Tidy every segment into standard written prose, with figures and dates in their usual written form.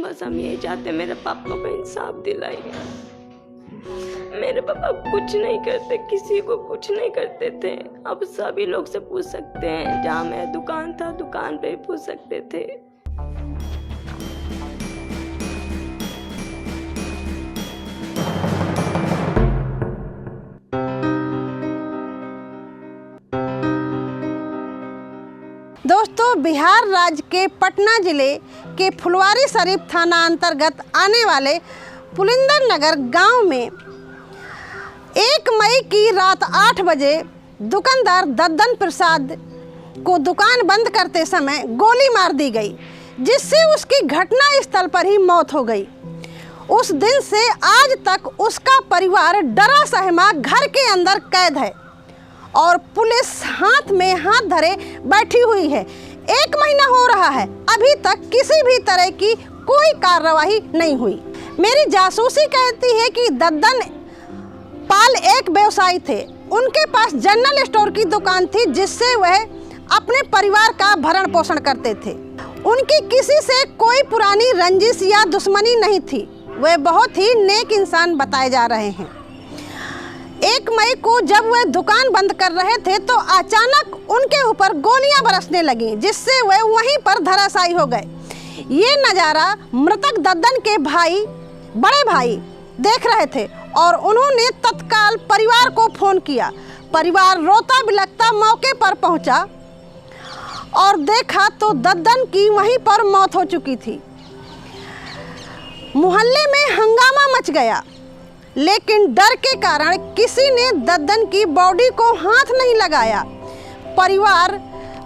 बस हम यही चाहते हैं मेरे पापा को इंसाफ दिलाइए। मेरे पापा कुछ नहीं करते, किसी को कुछ नहीं करते थे। अब सभी लोग से पूछ सकते हैं, जहाँ मेरा दुकान था दुकान पे ही पूछ सकते थे। दोस्तों, बिहार राज्य के पटना जिले के फुलवारीशरीफ थाना अंतर्गत आने वाले पुलिंदर नगर गांव में 1 मई की रात 8 बजे दुकानदार दद्दन प्रसाद को दुकान बंद करते समय गोली मार दी गई, जिससे उसकी घटना स्थल पर ही मौत हो गई। उस दिन से आज तक उसका परिवार डरा सहमा घर के अंदर कैद है और पुलिस हाथ में हाथ धरे बैठी हुई है। 1 महीना हो रहा है, अभी तक किसी भी तरह की कोई कार्रवाई नहीं हुई। मेरी जासूसी कहती है कि दद्दन पाल एक व्यवसायी थे। उनके पास जनरल स्टोर की दुकान थी, जिससे वह अपने परिवार का भरण पोषण करते थे। उनकी किसी से कोई पुरानी रंजिश या दुश्मनी नहीं थी। वे बहुत ही नेक इंसान बताए जा रहे हैं। 1 मई को जब वह दुकान बंद कर रहे थे तो अचानक उनके ऊपर गोलियां बरसने लगीं, जिससे वह वहीं पर धराशायी हो गए। ये नज़ारा मृतक दद्दन के बड़े भाई देख रहे थे और उन्होंने तत्काल परिवार को फोन किया। परिवार रोता बिलखता मौके पर पहुंचा और देखा तो दद्दन की वहीं पर मौत हो चुकी थी। मोहल्ले में हंगामा मच गया, लेकिन डर के कारण किसी ने दद्दन की बॉडी को हाथ नहीं लगाया। परिवार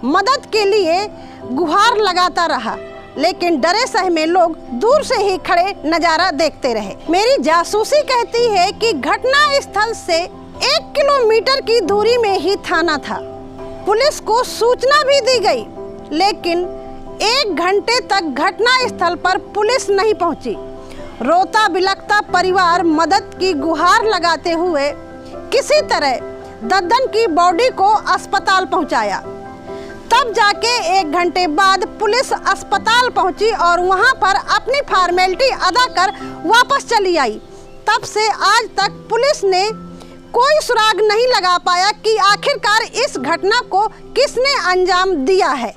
मदद के लिए गुहार लगाता रहा, लेकिन डरे सहमे लोग दूर से ही खड़े नज़ारा देखते रहे। मेरी जासूसी कहती है कि घटना स्थल से 1 किलोमीटर की दूरी में ही थाना था। पुलिस को सूचना भी दी गई, लेकिन 1 घंटे तक घटना स्थल पर पुलिस नहीं पहुंची। रोता बिलखता परिवार मदद की गुहार लगाते हुए किसी तरह दद्दन की बॉडी को अस्पताल पहुंचाया। तब जाके 1 घंटे बाद पुलिस अस्पताल पहुंची और वहां पर अपनी फॉर्मेलिटी अदा कर वापस चली आई। तब से आज तक पुलिस ने कोई सुराग नहीं लगा पाया कि आखिरकार इस घटना को किसने अंजाम दिया है।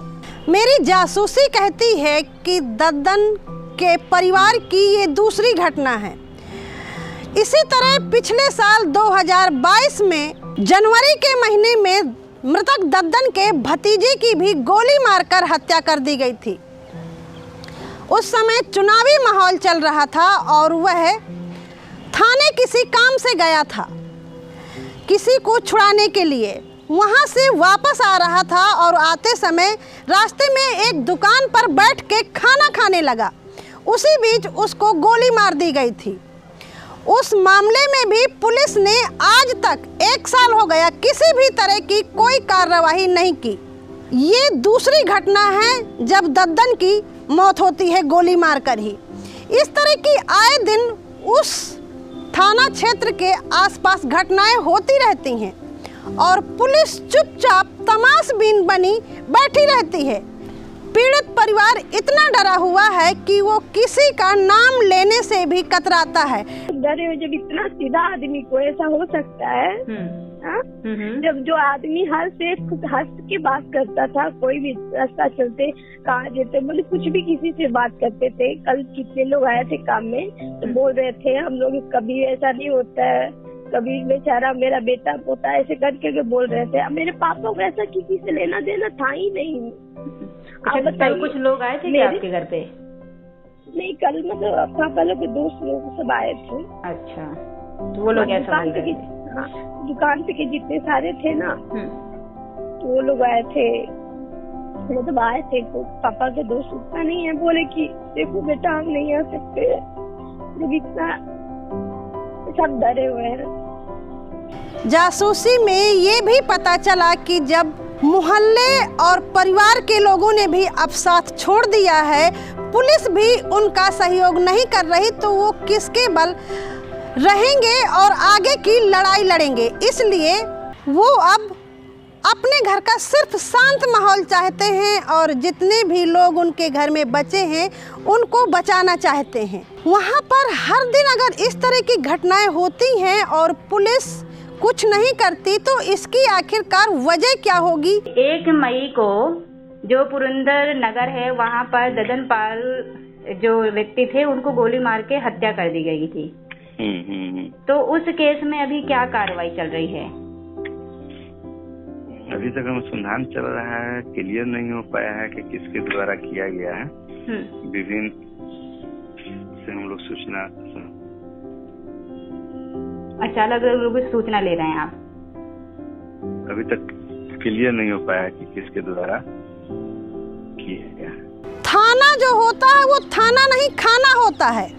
मेरी जासूसी कहती है कि दद्दन के परिवार की ये दूसरी घटना है। इसी तरह पिछले साल 2022 में जनवरी के महीने में मृतक दद्दन के भतीजे की भी गोली मारकर हत्या कर दी गई थी। उस समय चुनावी माहौल चल रहा था और वह थाने किसी काम से गया था, किसी को छुड़ाने के लिए। वहां से वापस आ रहा था और आते समय रास्ते में एक दुकान पर बैठ के खाना खाने लगा। उसी बीच उसको गोली मार दी गई थी। उस मामले में भी पुलिस ने आज तक 1 साल हो गया किसी भी तरह की कोई कार्रवाई नहीं की। ये दूसरी घटना है जब दद्दन की मौत होती है गोली मारकर ही। इस तरह की आए दिन उस थाना क्षेत्र के आसपास घटनाएं होती रहती हैं और पुलिस चुपचाप तमाशबीन बनी बैठी रहती है। पीड़ित परिवार इतना डरा हुआ है कि वो किसी का नाम लेने से भी कतराता है। डरे हुए, जब इतना सीधा आदमी को ऐसा हो सकता है। जब जो आदमी हंस के बात करता था, कोई भी रास्ता चलते कहा देते, बोले कुछ भी किसी से बात करते थे। कल कितने लोग आए थे काम में तो बोल रहे थे हम लोग कभी ऐसा नहीं होता है, कभी बेचारा मेरा बेटा पोता ऐसे करके बोल रहे थे। अब मेरे पापा को ऐसा किसी से लेना देना था ही नहीं। आप बताइए, कुछ लोग आए थे क्या आपके घर पे? नहीं, कल मतलब पापा लोग के दोस्त लोग सब आए थे। अच्छा, तो वो लोग ऐसा बोल रहे थे? हाँ, दुकान पे के जितने सारे थे ना, तो वो लोग आए थे। मतलब आए थे तो पापा के दोस्त उतना नहीं है, बोले कि देखो बेटा हम नहीं आ सकते, जब इतना सब डरे हुए हैं। जासूसी में ये भी पता चला कि जब मोहल्ले और परिवार के लोगों ने भी अब साथ छोड़ दिया है, पुलिस भी उनका सहयोग नहीं कर रही, तो वो किसके बल रहेंगे और आगे की लड़ाई लड़ेंगे। इसलिए वो अब अपने घर का सिर्फ शांत माहौल चाहते हैं और जितने भी लोग उनके घर में बचे हैं उनको बचाना चाहते हैं। वहाँ पर हर दिन अगर इस तरह की घटनाएं होती हैं और पुलिस कुछ नहीं करती तो इसकी आखिरकार वजह क्या होगी? 1 मई को जो पुरंदर नगर है वहाँ पर ददन पाल जो व्यक्ति थे उनको गोली मार के हत्या कर दी गई थी। तो उस केस में अभी क्या कार्रवाई चल रही है? अभी तक अनुसंधान चल रहा है, क्लियर नहीं हो पाया है कि किसके द्वारा किया गया है। विभिन्न से हम लोग सूचना अलग अलग लोगों से सूचना ले रहे हैं आप? अभी तक क्लियर नहीं हो पाया है कि किसके द्वारा किया गया। थाना जो होता है वो थाना नहीं खाना होता है।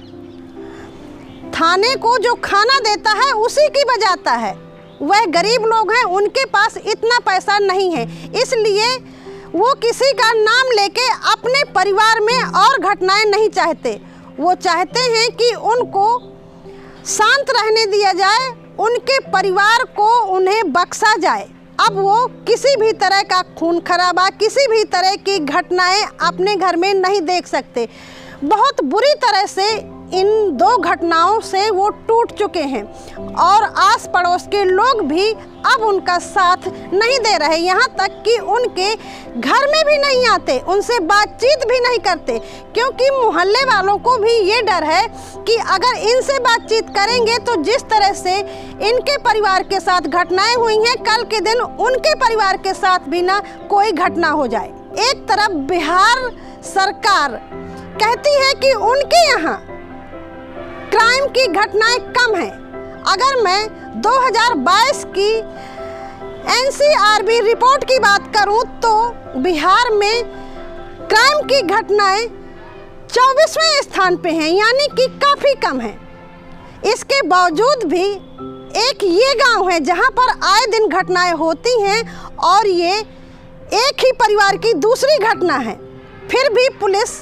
थाने को जो खाना देता है उसी की बजाता है। वह गरीब लोग हैं, उनके पास इतना पैसा नहीं है, इसलिए वो किसी का नाम लेके अपने परिवार में और घटनाएं नहीं चाहते। वो चाहते हैं कि उनको शांत रहने दिया जाए, उनके परिवार को उन्हें बख्शा जाए। अब वो किसी भी तरह का खून खराबा, किसी भी तरह की घटनाएं अपने घर में नहीं देख सकते। बहुत बुरी तरह से इन 2 घटनाओं से वो टूट चुके हैं और आस पड़ोस के लोग भी अब उनका साथ नहीं दे रहे, यहाँ तक कि उनके घर में भी नहीं आते, उनसे बातचीत भी नहीं करते, क्योंकि मोहल्ले वालों को भी ये डर है कि अगर इनसे बातचीत करेंगे तो जिस तरह से इनके परिवार के साथ घटनाएं हुई हैं, कल के दिन उनके परिवार के साथ भी ना कोई घटना हो जाए। एक तरफ बिहार सरकार कहती है कि उनके यहाँ क्राइम की घटनाएं कम हैं। अगर मैं 2022 की NCRB रिपोर्ट की बात करूं तो बिहार में क्राइम की घटनाएं 24वें स्थान पे हैं, यानी कि काफ़ी कम है। इसके बावजूद भी एक ये गांव है जहां पर आए दिन घटनाएं होती हैं और ये एक ही परिवार की दूसरी घटना है, फिर भी पुलिस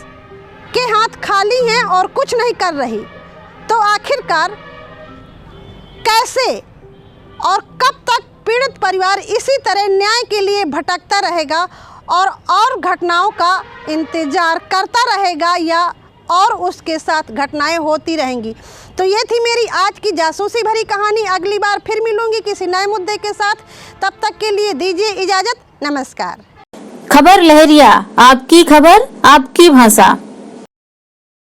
के हाथ खाली हैं और कुछ नहीं कर रही। तो आखिरकार कैसे और कब तक पीड़ित परिवार इसी तरह न्याय के लिए भटकता रहेगा और घटनाओं का इंतजार करता रहेगा या और उसके साथ घटनाएं होती रहेंगी? तो ये थी मेरी आज की जासूसी भरी कहानी। अगली बार फिर मिलूंगी किसी नए मुद्दे के साथ। तब तक के लिए दीजिए इजाज़त। नमस्कार। खबर लहरिया, आपकी खबर आपकी भाषा।